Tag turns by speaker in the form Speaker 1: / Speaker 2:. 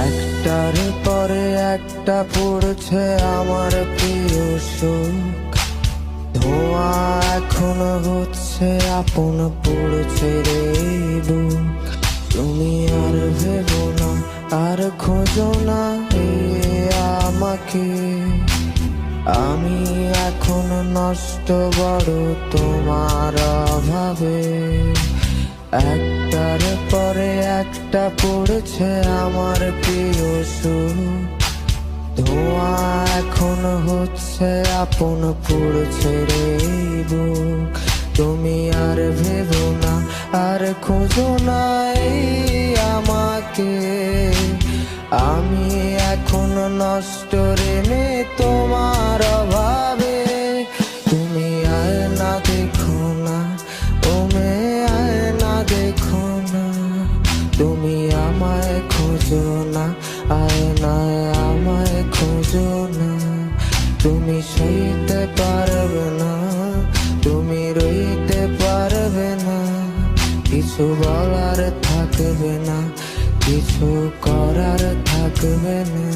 Speaker 1: একটার পরে একটা পড়ছে আমার প্রিয় সুখ। ধোঁয়া এখন হচ্ছে আপন পড়ছে রে বুক। তুমি আর ভেবো না, আর খোঁজো না আমাকে। আমি এখন নষ্ট বড় তোমার অভাবে। একটার পরে একটা পড়ছে আমার প্রিয় সুর। ধোঁয়া এখন হচ্ছে আপন পড়ছে রে বুক। তুমি আর ভেবো না, আর খোঁজো না আমাকে। আমি এখন নষ্ট রে মে তোমার অভাবে। তুমি আর না দেখো না, ও মে আর না দেখো না। তুমি আমায় খোঁজো না, আয়নায় আমায় খোঁজো না। তুমি সইতে পারবে না, তুমি রইতে পারবে না। কিছু বলার থাকবে না, কিছু করার থাকবে না।